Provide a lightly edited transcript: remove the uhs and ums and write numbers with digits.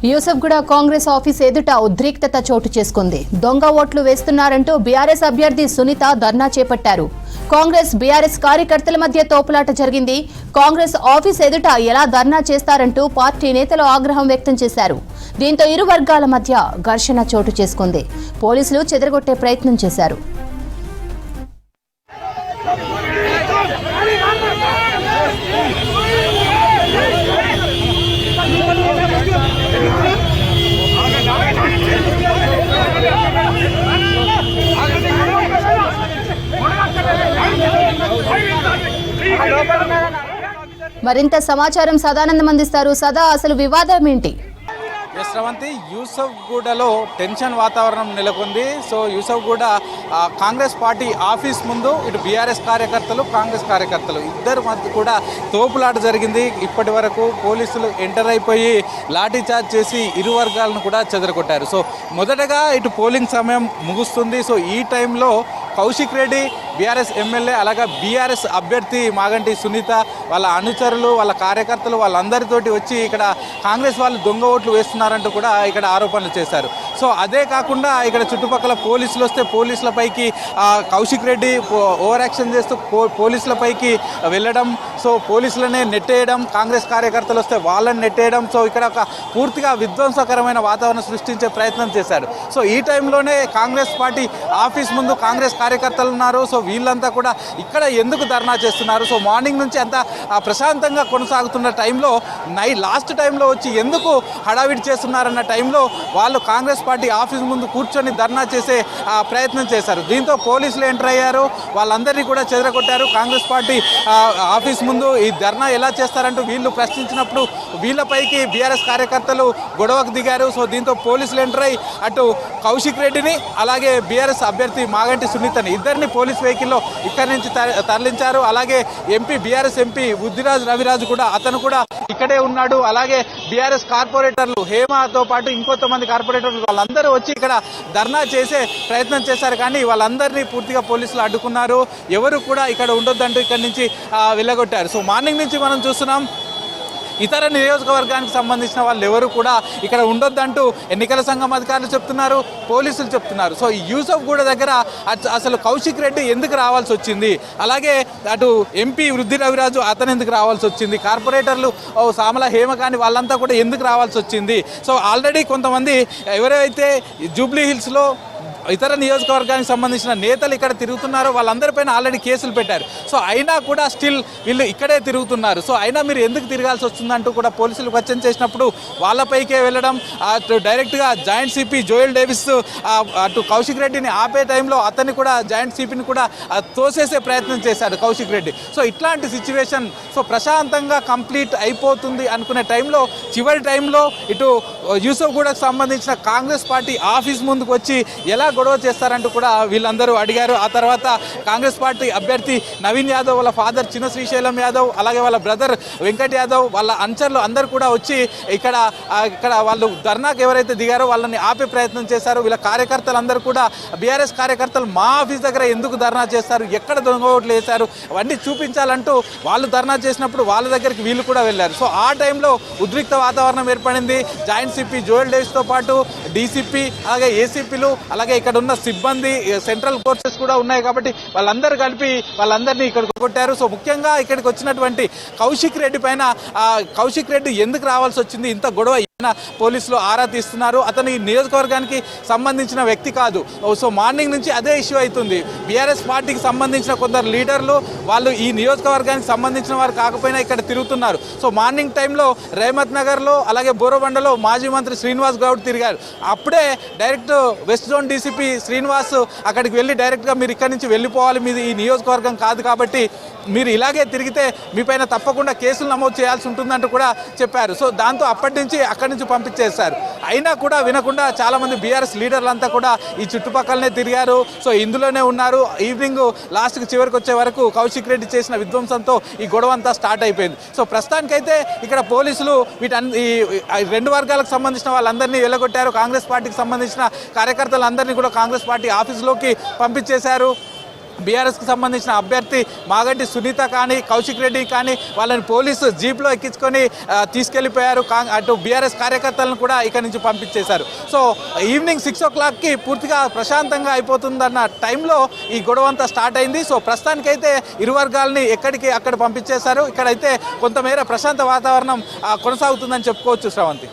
Yousufguda Congress office ఎదుట ఉద్రిక్తత చోటు చేసుకుంది. దొంగ ఓట్లు వేస్తున్నారంటూ బీఆర్ఎస్ అభ్యర్థి సునీత ధర్నా చేపట్టారు. కాంగ్రెస్ బీఆర్ఎస్ కార్యకర్తల మధ్య తోపులాట జరిగింది. కాంగ్రెస్ ఆఫీస్ ఎదుట ఎలా ధర్నా చేస్తారంటూ పార్టీ నేతలు ఆగ్రహం వ్యక్తం చేశారు. దీంతో ఇరు వర్గాల మధ్య ఘర్షణ చోటు చేసుకుంది. పోలీసులు చెదరగొట్టే ప్రయత్నం చేశారు. మరింత సమాచారం సదానందం అందిస్తారు. సదా, అసలు వివాదం ఏంటి? శ్రవంతి, యూసఫ్గూడలో టెన్షన్ వాతావరణం నెలకొంది. So Yousufguda Congress party office ముందు ఇటు బీఆర్ఎస్ కార్యకర్తలు, కాంగ్రెస్ కార్యకర్తలు ఇద్దరు మధ్య కూడా తోపులాట జరిగింది. ఇప్పటి వరకు పోలీసులు ఎంటర్ అయిపోయి లాఠీచార్జ్ చేసి ఇరు వర్గాలను కూడా చెదరగొట్టారు. సో మొదటగా ఇటు పోలింగ్ సమయం ముగుస్తుంది. సో ఈ టైంలో కౌశిక్ రెడ్డి బీఆర్ఎస్ ఎమ్మెల్యే, అలాగే బీఆర్ఎస్ అభ్యర్థి మాగంటి సునీత, వాళ్ళ అనుచరులు, వాళ్ళ కార్యకర్తలు వాళ్ళందరితోటి వచ్చి ఇక్కడ కాంగ్రెస్ వాళ్ళు దొంగ ఓట్లు వేస్తున్నారంటూ కూడా ఇక్కడ ఆరోపణలు చేశారు. సో అదే కాకుండా ఇక్కడ చుట్టుపక్కల పోలీసులు వస్తే పోలీసులపైకి కౌశిక్ రెడ్డి ఓవర్ యాక్షన్ చేస్తూ పోలీసులపైకి వెళ్ళడం, సో పోలీసులనే నెట్టేయడం, కాంగ్రెస్ కార్యకర్తలు వస్తే వాళ్ళని నెట్టేయడం, సో ఇక్కడ ఒక పూర్తిగా విధ్వంసకరమైన వాతావరణం సృష్టించే ప్రయత్నం చేశారు. సో ఈ టైంలోనే కాంగ్రెస్ పార్టీ ఆఫీస్ ముందు కాంగ్రెస్ కార్యకర్తలు ఉన్నారు. సో వీళ్ళంతా కూడా ఇక్కడ ఎందుకు ధర్నా చేస్తున్నారు? సో మార్నింగ్ నుంచి అంతా ప్రశాంతంగా కొనసాగుతున్న టైంలో లాస్ట్ టైంలో వచ్చి ఎందుకు హడావిడి చేస్తున్నారన్న టైంలో వాళ్ళు కాంగ్రెస్ పార్టీ ఆఫీస్ ముందు కూర్చొని ధర్నా చేసే ప్రయత్నం చేశారు. దీంతో పోలీసులు ఎంటర్ అయ్యారు, వాళ్ళందరినీ కూడా చెదరగొట్టారు. కాంగ్రెస్ పార్టీ ఆఫీస్ ముందు ఈ ధర్నా ఎలా చేస్తారంటూ వీళ్ళు ప్రశ్నించినప్పుడు వీళ్ళపైకి బీఆర్ఎస్ కార్యకర్తలు గొడవకు దిగారు. సో దీంతో పోలీసులు ఎంటర్ అయ్యి అటు కౌశిక్ రెడ్డిని అలాగే బీఆర్ఎస్ అభ్యర్థి మాగంటి సునీతని ఇద్దరిని పోలీస్ వెహికల్లో ఇక్కడి నుంచి తరలించారు. అలాగే బీఆర్ఎస్ ఎంపీ బుద్ధిరాజు రవిరాజు కూడా, అతను కూడా ఇక్కడే ఉన్నాడు. అలాగే బీఆర్ఎస్ కార్పొరేటర్లు హేమతో పాటు ఇంకొంతమంది కార్పొరేటర్లు వాళ్ళందరూ వచ్చి ఇక్కడ ధర్నా చేసే ప్రయత్నం చేశారు. కానీ వాళ్ళందరినీ పూర్తిగా పోలీసులు అడ్డుకున్నారు. ఎవరు కూడా ఇక్కడ ఉండొద్దంటూ ఇక్కడి నుంచి వెళ్ళగొట్టారు. సో మార్నింగ్ నుంచి మనం చూస్తున్నాం, ఇతర నియోజకవర్గానికి సంబంధించిన వాళ్ళు ఎవరు కూడా ఇక్కడ ఉండొద్దంటూ ఎన్నికల సంఘం అధికారులు చెప్తున్నారు, పోలీసులు చెప్తున్నారు. సో ఈ యూసఫ్గూడ దగ్గర అసలు కౌశిక్ రెడ్డి ఎందుకు రావాల్సి వచ్చింది, అలాగే అటు ఎంపీ వృద్ధి రవిరాజు అతను ఎందుకు రావాల్సి వచ్చింది, కార్పొరేటర్లు సామల హేమ కానీ వాళ్ళంతా కూడా ఎందుకు రావాల్సి వచ్చింది? సో ఆల్రెడీ కొంతమంది ఎవరైతే జూబ్లీ హిల్స్లో ఇతర నియోజకవర్గానికి సంబంధించిన నేతలు ఇక్కడ తిరుగుతున్నారో వాళ్ళందరిపైన ఆల్రెడీ కేసులు పెట్టారు. సో అయినా కూడా స్టిల్ వీళ్ళు ఇక్కడే తిరుగుతున్నారు. సో అయినా మీరు ఎందుకు తిరగాల్సి వస్తుందంటూ కూడా పోలీసులు క్వశ్చన్ చేసినప్పుడు వాళ్ళపైకే వెళ్ళడం, అటు డైరెక్ట్గా జాయింట్ సిపి జోయల్ డేవిస్ అటు కౌశిక్ రెడ్డిని ఆపే టైంలో అతన్ని కూడా జాయింట్ సిపిని కూడా తోసేసే ప్రయత్నం చేశాడు కౌశిక్ రెడ్డి. సో ఇట్లాంటి సిచ్యువేషన్ సో ప్రశాంతంగా కంప్లీట్ అయిపోతుంది అనుకునే టైంలో చివరి టైంలో ఇటు యూసఫ్గూడకు సంబంధించిన కాంగ్రెస్ పార్టీ ఆఫీస్ ముందుకు వచ్చి ఎలా గొడవ చేస్తారంటూ కూడా వీళ్ళందరూ అడిగారు. ఆ తర్వాత కాంగ్రెస్ పార్టీ అభ్యర్థి నవీన్ యాదవ్, వాళ్ళ ఫాదర్ చిన్న శ్రీశైలం యాదవ్, అలాగే వాళ్ళ బ్రదర్ వెంకట్ యాదవ్, వాళ్ళ అనుచరులు అందరూ కూడా వచ్చి ఇక్కడ వాళ్ళు ధర్నాకు ఎవరైతే దిగారో వాళ్ళని ఆపే ప్రయత్నం చేశారు. వీళ్ళ కార్యకర్తలు అందరూ కూడా బీఆర్ఎస్ కార్యకర్తలు మా ఆఫీస్ దగ్గర ఎందుకు ధర్నా చేస్తారు, ఎక్కడ దొంగ ఓట్లు వేశారు అవన్నీ చూపించాలంటూ వాళ్ళు ధర్నా చేసినప్పుడు వాళ్ళ దగ్గరికి వీళ్ళు కూడా వెళ్ళారు. సో ఆ టైంలో ఉద్రిక్త వాతావరణం ఏర్పడింది. జాయింట్ సిపి జోయల్ డేవిస్తో పాటు డీసీపీ అలాగే ఏసీపీలు అలాగే ఇక్కడ ఉన్న సిబ్బంది, సెంట్రల్ ఫోర్సెస్ కూడా ఉన్నాయి కాబట్టి వాళ్ళందరూ కలిపి వాళ్ళందరినీ ఇక్కడ కొట్టారు. సో ముఖ్యంగా ఇక్కడికి వచ్చినటువంటి కౌశిక్ రెడ్డి పైన కౌశిక్ రెడ్డి ఎందుకు రావాల్సి వచ్చింది, ఇంత గొడవ పోలీసులు ఆరా తీస్తున్నారు. అతను ఈ నియోజకవర్గానికి సంబంధించిన వ్యక్తి కాదు. సో మార్నింగ్ నుంచి అదే ఇష్యూ అవుతుంది. బీఆర్ఎస్ పార్టీకి సంబంధించిన కొందరు లీడర్లు వాళ్ళు ఈ నియోజకవర్గానికి సంబంధించిన వారు కాకపోయినా ఇక్కడ తిరుగుతున్నారు. సో మార్నింగ్ టైంలో రేమత్ నగర్లో అలాగే బోరబండలో మాజీ మంత్రి శ్రీనివాస్ గౌడ్ తిరిగారు. అప్పుడే direct west zone DCP Srinivas అక్కడికి వెళ్ళి డైరెక్ట్గా మీరు ఇక్కడి నుంచి వెళ్ళిపోవాలి, మీది ఈ నియోజకవర్గం కాదు కాబట్టి మీరు ఇలాగే తిరిగితే మీపైన తప్పకుండా కేసులు నమోదు చేయాల్సి ఉంటుందంటూ కూడా చెప్పారు. సో దాంతో అప్పటి నుంచి అక్కడి నుంచి పంపించేశారు. అయినా కూడా వినకుండా చాలామంది బీఆర్ఎస్ లీడర్లంతా కూడా ఈ చుట్టుపక్కలనే తిరిగారు. సో ఇందులోనే ఉన్నారు. ఈవినింగ్ లాస్ట్కి చివరికి వచ్చే వరకు కౌశిక్ రెడ్డి చేసిన విధ్వంసంతో ఈ గొడవ అంతా స్టార్ట్ అయిపోయింది. సో ప్రస్తుతానికైతే ఇక్కడ పోలీసులు ఈ రెండు వర్గాలకు సంబంధించిన వాళ్ళందరినీ వెళ్ళగొట్టారు. కాంగ్రెస్ పార్టీకి సంబంధించిన కార్యకర్తలందరినీ కూడా కాంగ్రెస్ పార్టీ ఆఫీసులోకి పంపించేశారు. బీఆర్ఎస్కి సంబంధించిన అభ్యర్థి మాగంటి సునీత కానీ కౌశిక్ రెడ్డి కానీ వాళ్ళని పోలీసు జీప్లో ఎక్కించుకొని తీసుకెళ్లిపోయారు. అటు బీఆర్ఎస్ కార్యకర్తలను కూడా ఇక్కడి నుంచి పంపించేశారు. సో ఈవినింగ్ 6 o'clockకి పూర్తిగా ప్రశాంతంగా అయిపోతుందన్న టైంలో ఈ గొడవ అంతా స్టార్ట్ అయింది. సో ప్రస్తుతానికైతే ఇరు వర్గాలని ఎక్కడికి అక్కడ పంపించేశారు. ఇక్కడైతే కొంతమేర ప్రశాంత వాతావరణం కొనసాగుతుందని చెప్పుకోవచ్చు శ్రవంతి.